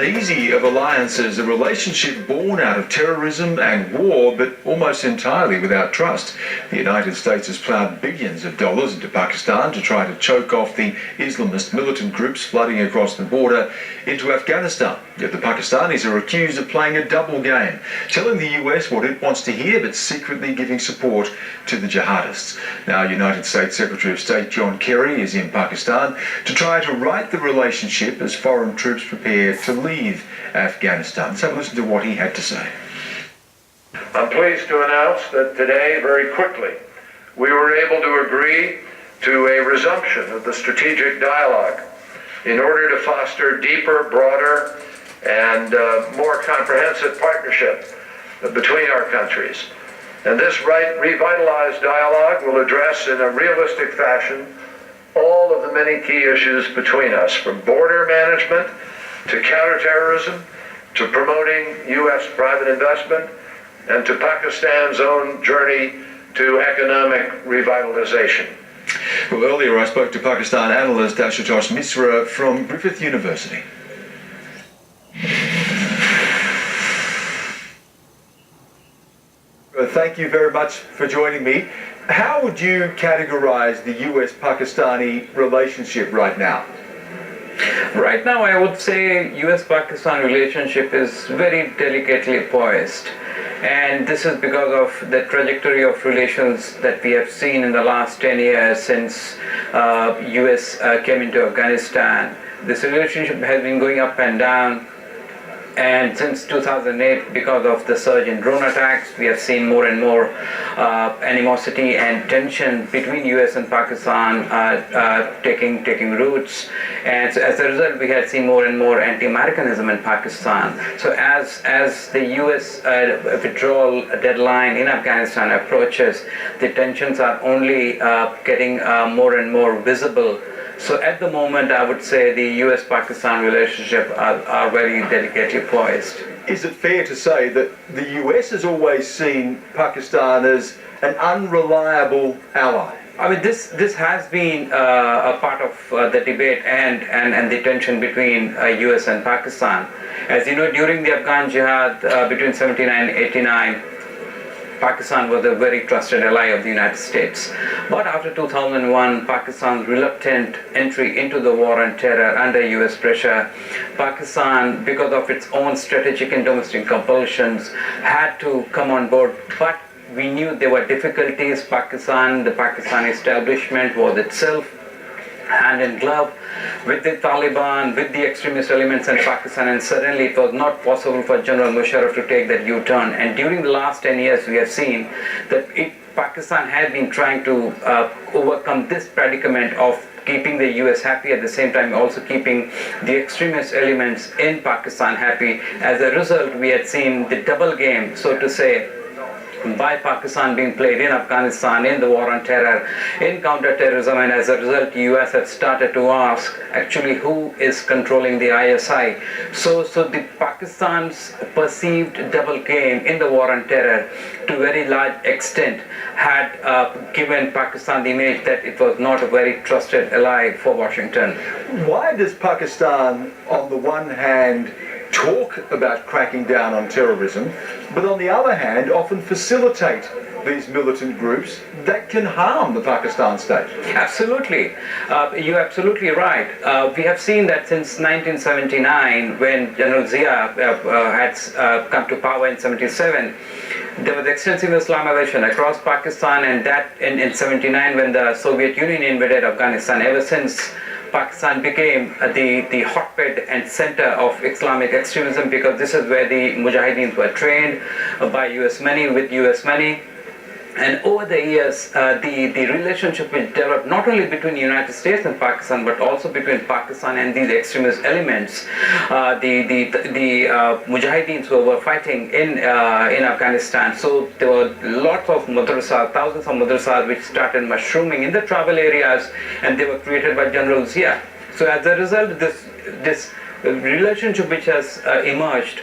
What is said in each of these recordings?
easy of alliances, a relationship born out of terrorism and war, but almost entirely without trust. The United States has ploughed billions of dollars into Pakistan to try to choke off the Islamist militant groups flooding across the border into Afghanistan. Yet the Pakistanis are accused of playing a double game, telling the US what it wants to hear, but secretly giving support to the jihadists. Now, United States Secretary of State John Kerry is in Pakistan to try to right the relationship as foreign troops prepare to leave Afghanistan. Let's have a listen to what he had to say. I'm pleased to announce that today, very quickly, we were able to agree to a resumption of the strategic dialogue in order to foster deeper, broader, and more comprehensive partnership between our countries. And this revitalized dialogue will address in a realistic fashion all of the many key issues between us, from border management to counterterrorism to promoting U.S. private investment and to Pakistan's own journey to economic revitalization. Well, earlier I spoke to Pakistan analyst Ashutosh Misra from Griffith University. Thank you very much for joining me. How would you categorize the US-Pakistani relationship right now? Right now, I would say US-Pakistan relationship is very delicately poised. And this is because of the trajectory of relations that we have seen in the last 10 years since US came into Afghanistan. This relationship has been going up and down. And since 2008, because of the surge in drone attacks, we have seen more and more animosity and tension between US and Pakistan taking roots. And so as a result, we have seen more and more anti-Americanism in Pakistan. So as the US withdrawal deadline in Afghanistan approaches, the tensions are only getting more and more visible. So at the moment, I would say the US-Pakistan relationship are very delicately poised. Is it fair to say that the US has always seen Pakistan as an unreliable ally? I mean, this has been a part of the debate and the tension between US and Pakistan. As you know, during the Afghan jihad between 79 and 89, Pakistan was a very trusted ally of the United States. But after 2001, Pakistan's reluctant entry into the war on terror under US pressure, Pakistan, because of its own strategic and domestic compulsions, had to come on board. But we knew there were difficulties. The Pakistani establishment was itself hand in glove with the Taliban, with the extremist elements in Pakistan, and suddenly it was not possible for General Musharraf to take that U-turn. And during the last 10 years, we have seen that Pakistan had been trying to overcome this predicament of keeping the US happy, at the same time also keeping the extremist elements in Pakistan happy. As a result, we had seen the double game, so to say, by Pakistan being played in Afghanistan, in the war on terror, in counter-terrorism, and as a result, the US had started to ask, actually, who is controlling the ISI? So the Pakistan's perceived double game in the war on terror, to a very large extent, had given Pakistan the image that it was not a very trusted ally for Washington. Why does Pakistan, on the one hand, talk about cracking down on terrorism, but on the other hand often facilitate these militant groups that can harm the Pakistan state? Absolutely. You're absolutely right. We have seen that since 1979, when General Zia had come to power in 77, there was extensive Islamization across Pakistan, and that in 79, when the Soviet Union invaded Afghanistan, ever since Pakistan became the hotbed and center of Islamic extremism, because this is where the Mujahideens were trained by US money, with US money. And over the years, the relationship which developed not only between the United States and Pakistan, but also between Pakistan and these extremist elements, the Mujahideens who were fighting in Afghanistan. So there were lots of madrasas, thousands of madrasas, which started mushrooming in the tribal areas, and they were created by General Zia. So as a result, this relationship which has emerged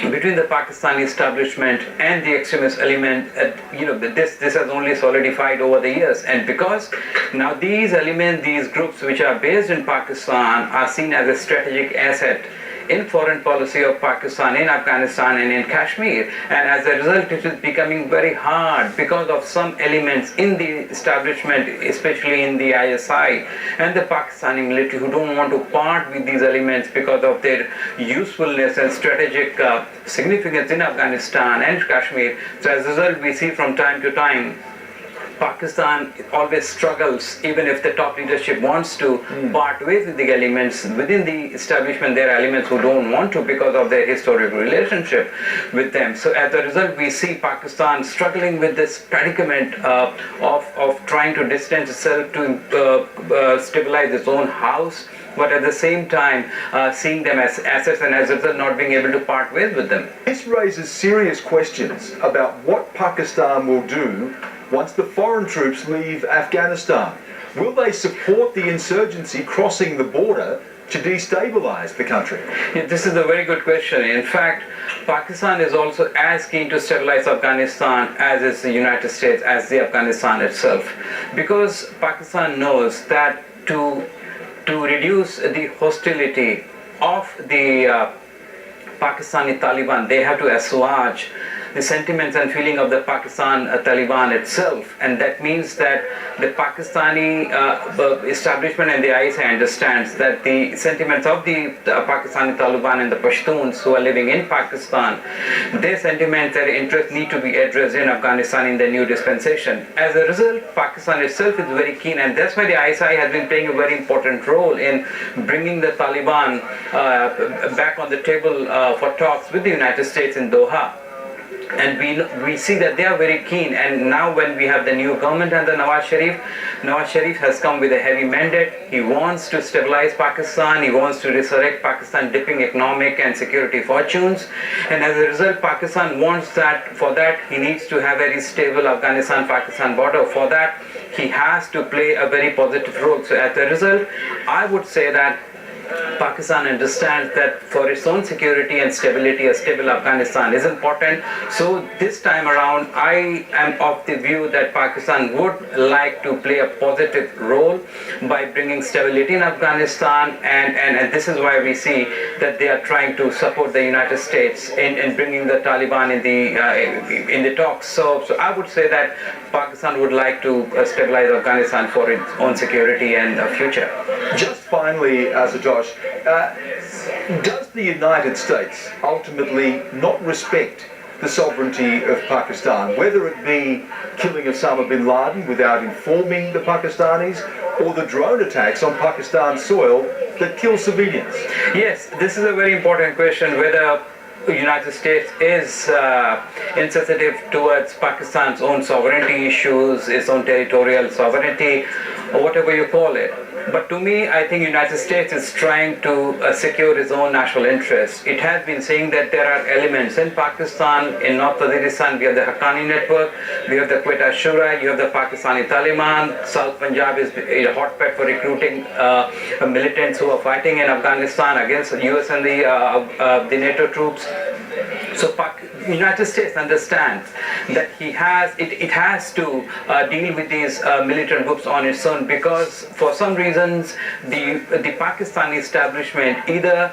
between the Pakistani establishment and the extremist element, this has only solidified over the years. And because now these elements, these groups which are based in Pakistan, are seen as a strategic asset in foreign policy of Pakistan, in Afghanistan and in Kashmir. And as a result, it is becoming very hard because of some elements in the establishment, especially in the ISI and the Pakistani military, who don't want to part with these elements because of their usefulness and strategic significance in Afghanistan and Kashmir. So as a result, we see from time to time Pakistan always struggles, even if the top leadership wants to part ways with the elements within the establishment. There are elements who don't want to because of their historical relationship with them. So as a result, we see Pakistan struggling with this predicament of trying to distance itself to stabilize its own house, but at the same time seeing them as assets, and as a result not being able to part ways with them. This raises serious questions about what Pakistan will do once the foreign troops leave Afghanistan. Will they support the insurgency crossing the border to destabilize the country? Yeah, this is a very good question. In fact, Pakistan is also as keen to stabilize Afghanistan as is the United States, as the Afghanistan itself, because Pakistan knows that to reduce the hostility of the Pakistani Taliban, they have to assuage the sentiments and feeling of the Pakistan Taliban itself, and that means that the Pakistani establishment and the ISI understands that the sentiments of the Pakistani Taliban and the Pashtuns who are living in Pakistan, their sentiments, their interests need to be addressed in Afghanistan in the new dispensation. As a result, Pakistan itself is very keen, and that's why the ISI has been playing a very important role in bringing the Taliban back on the table for talks with the United States in Doha. And we see that they are very keen. And now when we have the new government and the Nawaz Sharif has come with a heavy mandate. He wants to stabilize Pakistan. He wants to resurrect Pakistan dipping economic and security fortunes. And as a result, Pakistan wants that. For that, he needs to have a very stable Afghanistan-Pakistan border. For that, he has to play a very positive role. So as a result, I would say that Pakistan understands that for its own security and stability, a stable Afghanistan is important. So this time around, I am of the view that Pakistan would like to play a positive role by bringing stability in Afghanistan, and this is why we see that they are trying to support the United States in bringing the Taliban in the talks. So I would say that Pakistan would like to stabilize Afghanistan for its own security and future. Just finally, Ashutosh, does the United States ultimately not respect the sovereignty of Pakistan, whether it be killing Osama bin Laden without informing the Pakistanis, or the drone attacks on Pakistan soil that kill civilians? Yes, this is a very important question, whether the United States is insensitive towards Pakistan's own sovereignty issues, its own territorial sovereignty, or whatever you call it. But to me, I think United States is trying to secure its own national interests. It has been saying that there are elements in Pakistan, in North Waziristan, we have the Haqqani network, we have the Quetta Shura, you have the Pakistani Taliban, South Punjab is a hotbed for recruiting militants who are fighting in Afghanistan against the US and the NATO troops. So United States understands that it has to deal with these militant groups on its own, because for some reasons the Pakistani establishment either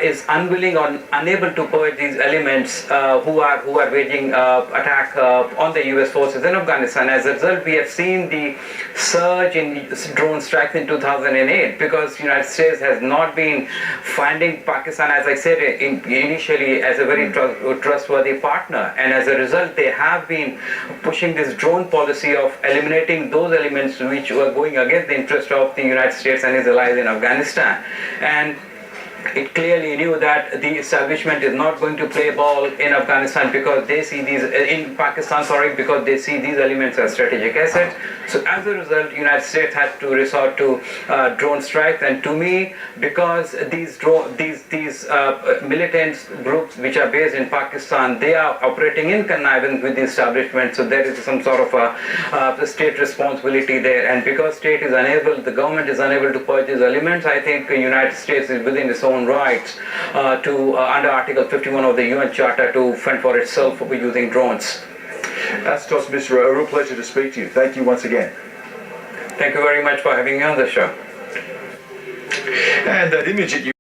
is unwilling or unable to purge these elements who are waging attack on the US forces in Afghanistan. As a result, we have seen the surge in drone strikes in 2008, because United States has not been finding Pakistan, as I said initially, as a very trustworthy partner, and as a result they have been pushing this drone policy of eliminating those elements which were going against the interest of the United States and its allies in Afghanistan. And it clearly knew that the establishment is not going to play ball in Afghanistan because they see these in Pakistan, because they see these elements as strategic assets. So as a result, United States had to resort to drone strikes. And to me, because these militant groups which are based in Pakistan, they are operating in connivance with the establishment. So there is some sort of a state responsibility there. And because state is unable, the government is unable to purge these elements, I think the United States is within its own rights to under Article 51 of the UN Charter to fend for itself for using drones. Ashutosh Misra, a real pleasure to speak to you. Thank you once again. Thank you very much for having me on the show. And that image that you